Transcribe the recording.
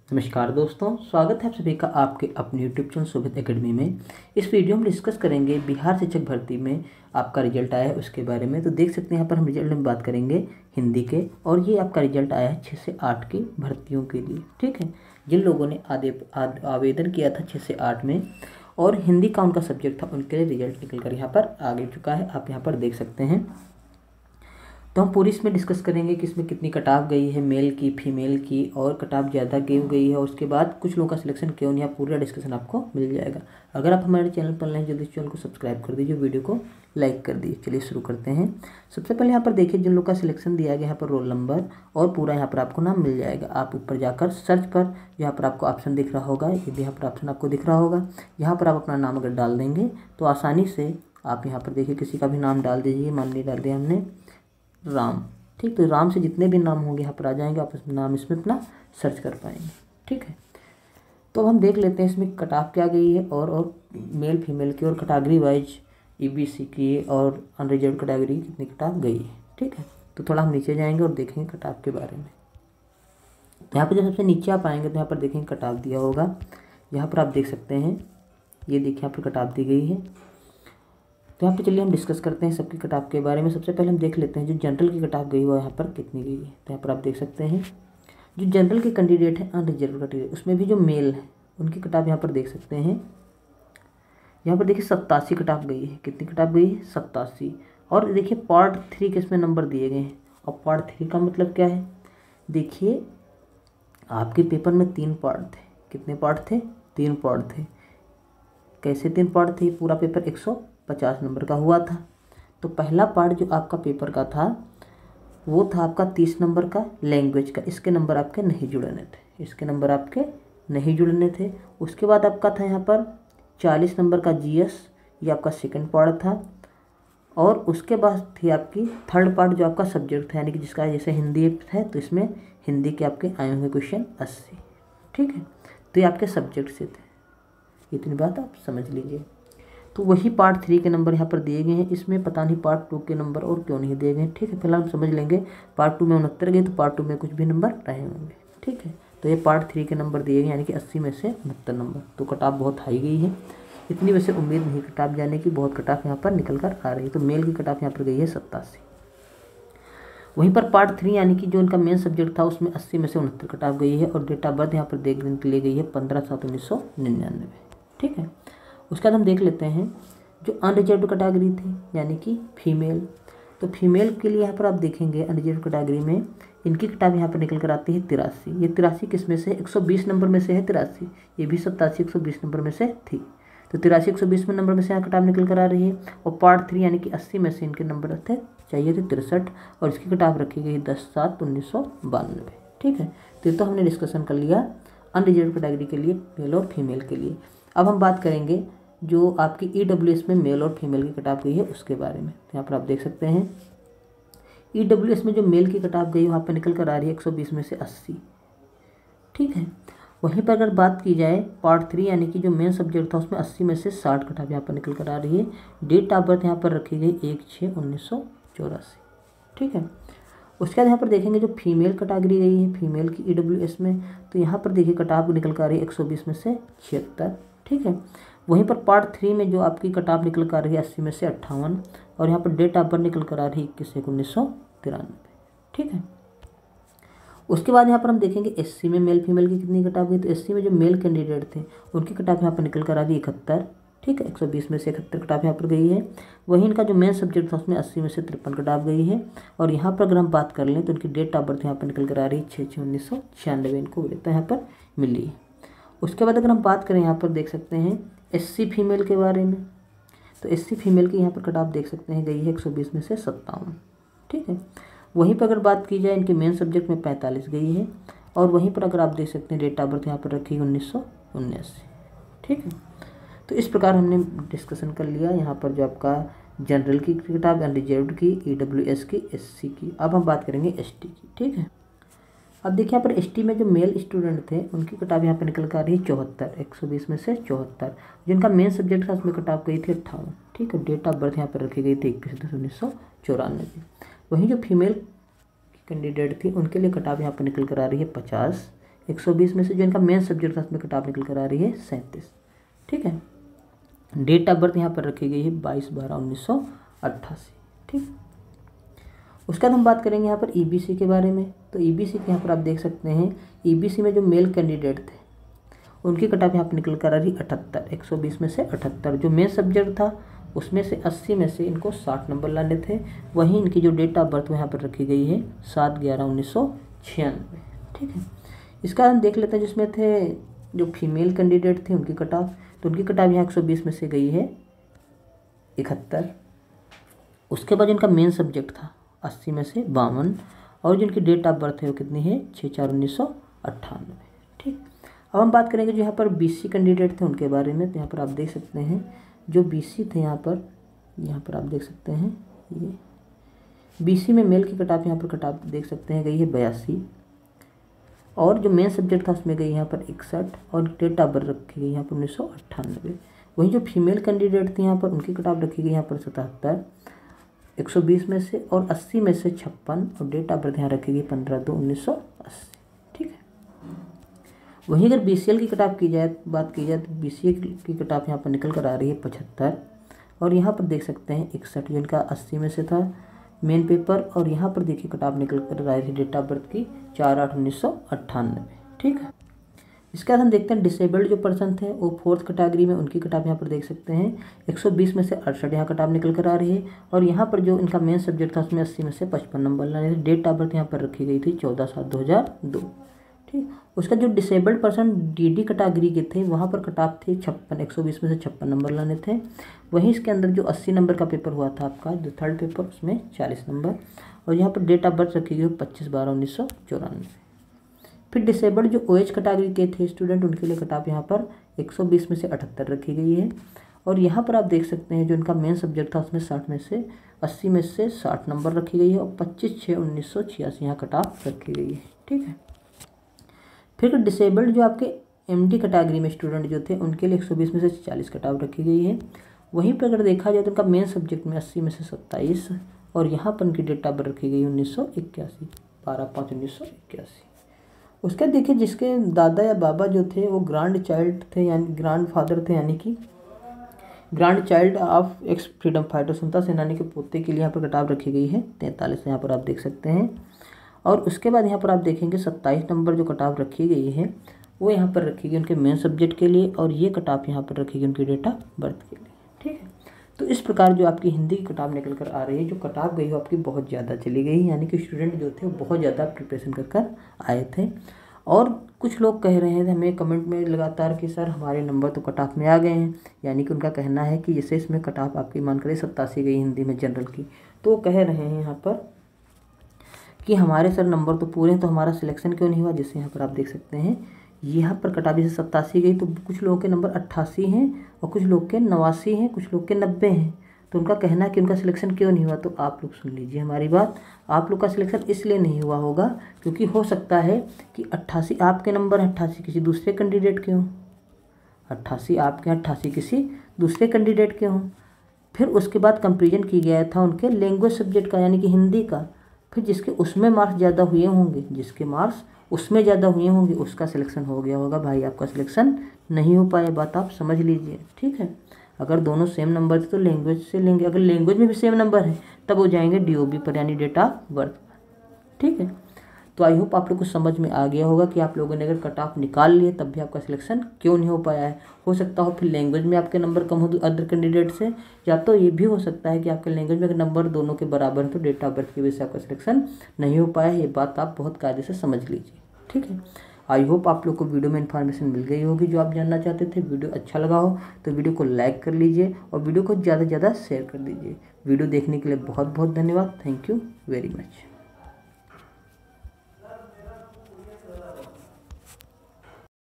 नमस्कार दोस्तों, स्वागत है आप सभी का आपके अपने यूट्यूब चैनल सुभित एकेडमी में। इस वीडियो में डिस्कस करेंगे बिहार शिक्षक भर्ती में आपका रिजल्ट आया है उसके बारे में। तो देख सकते हैं यहाँ पर हम रिजल्ट में बात करेंगे हिंदी के, और ये आपका रिजल्ट आया है 6 से 8 की भर्तियों के लिए। ठीक है, जिन लोगों ने आवेदन किया था 6 से 8 में और हिंदी का उनका सब्जेक्ट था, उनके लिए रिजल्ट निकल कर यहाँ पर आ चुका है। आप यहाँ पर देख सकते हैं। तो हम पूरी इसमें डिस्कस करेंगे कि इसमें कितनी कटाव गई है, मेल की, फीमेल की, और कटाव ज़्यादा क्यों गई है, और उसके बाद कुछ लोगों का सिलेक्शन क्यों नहीं है। पूरा डिस्कशन आपको मिल जाएगा। अगर आप हमारे चैनल पर नए हैं जल्दी चैनल को सब्सक्राइब कर दीजिए, वीडियो को लाइक कर दीजिए। चलिए शुरू करते हैं। सबसे पहले यहाँ पर देखिए, जिन लोग का सिलेक्शन दिया गया यहाँ पर रोल नंबर और पूरा यहाँ पर आपको नाम मिल जाएगा। आप ऊपर जाकर सर्च पर यहाँ पर आपको ऑप्शन दिख रहा होगा, यदि यहाँ पर ऑप्शन आपको दिख रहा होगा, यहाँ पर आप अपना नाम अगर डाल देंगे तो आसानी से आप यहाँ पर देखिए किसी का भी नाम डाल दीजिए। मान लीजिए डाल दिया हमने राम। ठीक, तो राम से जितने भी नाम होंगे यहाँ पर आ जाएंगे, आप नाम इसमें अपना सर्च कर पाएंगे। ठीक है, तो अब हम देख लेते हैं इसमें कटाव क्या गई है, और मेल फीमेल की, और कैटेगरी वाइज ईबीसी की और अनरिजर्व कैटेगरी कितनी कटाव गई है। ठीक है, तो थोड़ा हम नीचे जाएंगे और देखेंगे कटाव के बारे में। तो यहाँ पर जब सबसे नीचे आप आएंगे तो यहाँ पर देखेंगे कटाव दिया होगा। यहाँ पर आप देख सकते हैं, ये देखिए यहाँ पर कटाव दी गई है। तो यहाँ पे चलिए हम डिस्कस करते हैं सबकी कटाव के बारे में। सबसे पहले हम देख लेते हैं जो जनरल की कटाव गई वो यहाँ पर कितनी गई है। तो यहाँ पर आप देख सकते हैं जो जनरल के कैंडिडेट हैं अनरिजर्व कैटेगरी, उसमें भी जो मेल है उनकी कटाव यहाँ पर देख सकते हैं। यहाँ पर देखिए 87 कटाव गई है। कितनी कटाव गई है? 87। और देखिए पार्ट 3 के इसमें नंबर दिए गए हैं। और पार्ट 3 का मतलब क्या है? देखिए आपके पेपर में 3 पार्ट थे। कितने पार्ट थे? 3 पार्ट थे। कैसे 3 पार्ट थे? पूरा पेपर 150 नंबर का हुआ था। तो पहला पार्ट जो आपका पेपर का था वो था आपका 30 नंबर का लैंग्वेज का। इसके नंबर आपके नहीं जुड़ने थे, इसके नंबर आपके नहीं जुड़ने थे। उसके बाद आपका था यहाँ पर 40 नंबर का जीएस, ये आपका सेकंड पार्ट था। और उसके बाद थी आपकी थर्ड पार्ट जो आपका सब्जेक्ट था, यानी कि जिसका जैसे हिंदी है तो इसमें हिंदी के आपके आए होंगे क्वेश्चन 80। ठीक है, तो ये आपके सब्जेक्ट से थे। इतनी बात आप समझ लीजिए। तो वही पार्ट 3 के नंबर यहाँ पर दिए गए हैं। इसमें पता नहीं पार्ट 2 के नंबर और क्यों नहीं दिए गए हैं। ठीक है, फिलहाल हम समझ लेंगे पार्ट 2 में 69 गए तो पार्ट 2 में कुछ भी नंबर रहे होंगे। ठीक है, तो ये पार्ट 3 के नंबर दिए गए, यानी कि 80 में से 69 नंबर। तो कटाव बहुत हाई गई है। इतनी वैसे उम्मीद नहीं कटाव जाने की, बहुत कटाव यहाँ पर निकल कर आ रही है। तो मेल की कटाव यहाँ पर गई है 87। वहीं पर पार्ट 3 यानी कि जो इनका मेन सब्जेक्ट था उसमें 80 में से 69 कटाव गई है। और डेट ऑफ बर्थ यहाँ पर देखने के लिए गई है 15/7/1999। ठीक है, उसके बाद हम देख लेते हैं जो अनरिजर्व्ड कैटेगरी थी यानी कि फीमेल। तो फीमेल के लिए यहाँ पर आप देखेंगे अनरिजर्व्ड कैटेगरी में इनकी कटाव यहाँ पर निकल कर आती है 83। ये 83 किस में से? 120 नंबर में से है 83। ये भी 87 120 नंबर में से थी। तो 83 120 में नंबर में से यहाँ कटाव निकल कर आ रही है। और पार्ट 3 यानी कि 80 में से इनके नंबर थे चाहिए थे 63, और इसकी कटाव रखी गई 10/7/1992। ठीक है, तो ये तो हमने डिस्कशन कर लिया अनरिजर्व्ड कैटेगरी के लिए, मेल और फीमेल के लिए। अब हम बात करेंगे जो आपकी ईडब्ल्यूएस में मेल और फीमेल की कटाव गई है उसके बारे में। तो यहाँ पर आप देख सकते हैं ईडब्ल्यूएस में जो मेल की कटाव गई वहाँ पर निकल कर आ रही है 120 में से 80। ठीक है, वहीं पर अगर बात की जाए पार्ट 3 यानी कि जो मेन सब्जेक्ट था उसमें 80 में से 60 कटाव यहाँ पर निकल कर आ रही है। डेट ऑफ बर्थ यहाँ पर रखी गई 1/6/1984। ठीक है, उसके बाद यहाँ पर देखेंगे जो फीमेल कैटेगरी गई है फीमेल की ईडब्ल्यूएस में, तो यहाँ पर देखिए कटाव निकल कर आ रही है 120 में से 76। ठीक है, वहीं पर पार्ट 3 में जो आपकी कटाव निकल कर आ रही है 80 में से 58, और यहाँ पर डेट ऑफ बर्थ निकल कर आ रही है 21/1/1993। ठीक है, उसके बाद यहाँ पर हम देखेंगे एससी में मेल फीमेल की कितनी कटाव गई। तो एससी में जो मेल कैंडिडेट थे उनकी कटाव यहाँ पर निकल कर आ रही है 71। ठीक है, 120 में से 71 कटाव यहाँ पर गई है। वहीं इनका जो मेन सब्जेक्ट था उसमें 80 में से 53 कटाव गई है। और यहाँ पर अगर हम बात कर लें तो इनकी डेट ऑफ बर्थ यहाँ पर निकल कर आ रही है 6/6/1996 इनको वरीयता यहाँ पर मिली है। उसके बाद अगर हम बात करें यहाँ पर देख सकते हैं एससी फीमेल के बारे में, तो एससी फीमेल की यहाँ पर कटाव देख सकते हैं गई है 120 में से 57। ठीक है, वहीं पर अगर बात की जाए इनके मेन सब्जेक्ट में 45 गई है। और वहीं पर अगर आप देख सकते हैं डेट ऑफ बर्थ यहाँ पर रखी है 1979। ठीक है, तो इस प्रकार हमने डिस्कशन कर लिया यहाँ पर जो आपका जनरल की किताब, अनरिजर्व्ड की, ईडब्ल्यूएस की, एससी की। अब हम बात करेंगे एसटी की। ठीक है, अब देखिए यहाँ पर एसटी में जो मेल स्टूडेंट थे उनकी कटाव यहाँ पर निकल कर आ रही है 74, 120 में से 74। जिनका मेन सब्जेक्ट था उसमें कटाव गई थी 58। ठीक है, डेट ऑफ बर्थ यहाँ पर रखी गई थी 21/10/1994। वहीं जो फीमेल कैंडिडेट थी उनके लिए कटाव यहाँ पर निकल कर आ रही है 50, 120 में से जो इनका मेन सब्जेक्ट था उसमें कट ऑफ निकल कर आ रही है 37। ठीक है। डेट ऑफ बर्थ यहाँ पर रखी गई है 22/12/1988। ठीक। उसके बाद हम बात करेंगे यहाँ पर ईबीसी के बारे में। तो ईबीसी के यहाँ पर आप देख सकते हैं ईबीसी में जो मेल कैंडिडेट थे उनकी कट ऑफ यहाँ पर निकल कर आ रही 78, 120 में से 78। जो मेन सब्जेक्ट था उसमें से 80 में से इनको 60 नंबर लाने थे। वहीं इनकी जो डेट ऑफ बर्थ यहाँ पर रखी गई है 7/11/1996। ठीक है। इसका हम देख लेते हैं जिसमें थे जो फीमेल कैंडिडेट थे उनकी कट ऑफ। तो उनकी कट ऑफ यहाँ 120 में से गई है 71। उसके बाद जिनका मेन सब्जेक्ट था 80 में से 52 और जिनकी डेट ऑफ बर्थ है वो कितनी है 6/4/1998। ठीक। अब हम बात करेंगे जो यहाँ पर बीसी कैंडिडेट थे उनके बारे में। तो यहाँ पर आप देख सकते हैं जो बीसी थे यहाँ पर आप देख सकते हैं ये बीसी में मेल की कट ऑफ यहाँ पर कट ऑफ देख सकते हैं गई है 82 और जो मेन सब्जेक्ट था उसमें गई यहाँ पर 61 और डेट ऑफ बर्थ रखी गई यहाँ पर 1998। वहीं जो फीमेल कैंडिडेट थी यहाँ पर उनकी कट ऑफ रखी गई यहाँ पर 77, 120 में से और 80 में से 56 और डेट ऑफ बर्थ यहाँ रखी गई 15/2/1980। ठीक है। वहीं अगर बीसीएल की कट ऑफ बात की जाए तो बीसीएल की कट ऑफ यहाँ पर निकल कर आ रही है 75 और यहाँ पर देख सकते हैं 61 जिनका 80 में से था मेन पेपर और यहाँ पर देखिए कट ऑफ निकल कर आ रही थी डेट ऑफ बर्थ की 4/8/1998। ठीक है। इसके बाद हम देखते हैं डिसेबल्ड जो पर्सन थे वो 4th कैटेगरी में उनकी कट ऑफ यहाँ पर देख सकते हैं 120 में से 68 यहाँ कट ऑफ निकल कर आ रही है और यहाँ पर जो इनका मेन सब्जेक्ट था उसमें 80 में से 55 नंबर लाने थे। डेट ऑफ बर्थ यहाँ पर रखी गई थी 14/7/2002। ठीक। उसका जो डिसेबल्ड पर्सन डीडी कैटेगरी के थे वहाँ पर कट ऑफ थी 56, 120 में से 56 नंबर लाने थे। वहीं इसके अंदर जो 80 नंबर का पेपर हुआ था आपका जो 3rd पेपर उसमें 40 नंबर और यहाँ पर डेट ऑफ बर्थ रखी गई 25/12/1994। फिर डिसेबल्ड जो ओएच कैटेगरी के थे स्टूडेंट उनके लिए कट ऑफ यहाँ पर 120 में से 78 रखी गई है और यहाँ पर आप देख सकते हैं जो इनका मेन सब्जेक्ट था उसमें 80 में से 60 नंबर रखी गई है और 25/6/1986 यहाँ कट ऑफ रखी गई है। ठीक है। फिर डिसेबल्ड जो आपके एमडी कैटेगरी में स्टूडेंट जो थे उनके लिए 120 में से 40 कट ऑफ रखी गई है। वहीं पर अगर देखा जाए तो उनका मेन सब्जेक्ट में 80 में से 27 और यहाँ पर उनकी डेट ऑफ बर्थ रखी गई 1981, 12/5/1981। उसके बाद देखिए जिसके दादा या बाबा जो थे वो ग्रैंड चाइल्ड थे यानी ग्रैंड फादर थे यानी कि grand child of x freedom fighter स्वतंत्रता सेनानी के पोते के लिए यहाँ पर कट ऑफ रखी गई है 43 यहाँ पर आप देख सकते हैं। और उसके बाद यहाँ पर आप देखेंगे 27 नंबर जो कट ऑफ रखी गई है वो यहाँ पर रखी गई उनके मेन सब्जेक्ट के लिए और ये कट ऑफ यहाँ पर रखी गई उनकी डेट ऑफ बर्थ के लिए। ठीक है। तो इस प्रकार जो आपकी हिंदी की कट ऑफ निकल कर आ रही है जो कट ऑफ गई वो आपकी बहुत ज़्यादा चली गई यानी कि स्टूडेंट जो थे वो बहुत ज़्यादा प्रिपरेशन कर आए थे। और कुछ लोग कह रहे हैं हमें कमेंट में लगातार कि सर हमारे नंबर तो कट ऑफ में आ गए हैं यानी कि उनका कहना है कि जैसे इसमें कट ऑफ आपकी मान करें 87 गई हिंदी में जनरल की तो वो कह रहे हैं यहाँ पर कि हमारे सर नंबर तो पूरे हैं तो हमारा सिलेक्शन क्यों नहीं हुआ। जैसे यहाँ पर आप देख सकते हैं यहाँ पर कट ऑफ जैसे 87 गई तो कुछ लोगों के नंबर 88 हैं और कुछ लोग के 89 हैं कुछ लोग के 90 हैं। तो उनका कहना है कि उनका सिलेक्शन क्यों नहीं हुआ। तो आप लोग सुन लीजिए हमारी बात, आप लोग का सिलेक्शन इसलिए नहीं हुआ होगा क्योंकि हो सकता है कि 88 आपके नंबर 88 किसी दूसरे कैंडिडेट के हों, 88 आपके 88 किसी दूसरे कैंडिडेट के हों। फिर उसके बाद कंपेरिजन की गया था उनके लैंग्वेज सब्जेक्ट का यानी कि हिंदी का। फिर जिसके उसमें मार्क्स ज़्यादा हुए होंगे जिसके मार्क्स उसमें ज़्यादा हुए होंगे उसका सिलेक्शन हो गया होगा। भाई आपका सिलेक्शन नहीं हो पाया, बात आप समझ लीजिए। ठीक है। अगर दोनों सेम नंबर थे तो लैंग्वेज से लेंगे, अगर लैंग्वेज में भी सेम नंबर है तब हो जाएंगे डीओबी पर यानी डेट ऑफ बर्थ। ठीक है। तो आई होप आप लोग को समझ में आ गया होगा कि आप लोगों ने अगर कट ऑफ निकाल लिए तब भी आपका सिलेक्शन क्यों नहीं हो पाया है। हो सकता हो फिर लैंग्वेज में आपके नंबर कम हो अदर कैंडिडेट से, या तो ये भी हो सकता है कि आपके लैंग्वेज में अगर नंबर दोनों के बराबर है तो डेट ऑफ बर्थ की वजह से आपका सिलेक्शन नहीं हो पाया है। ये बात आप बहुत कायदे से समझ लीजिए। ठीक है। आई होप आप लोग को वीडियो में इन्फॉर्मेशन मिल गई होगी जो आप जानना चाहते थे। वीडियो अच्छा लगा हो तो वीडियो को लाइक कर लीजिए और वीडियो को ज़्यादा से ज़्यादा शेयर कर दीजिए। वीडियो देखने के लिए बहुत बहुत धन्यवाद। Thank you very much.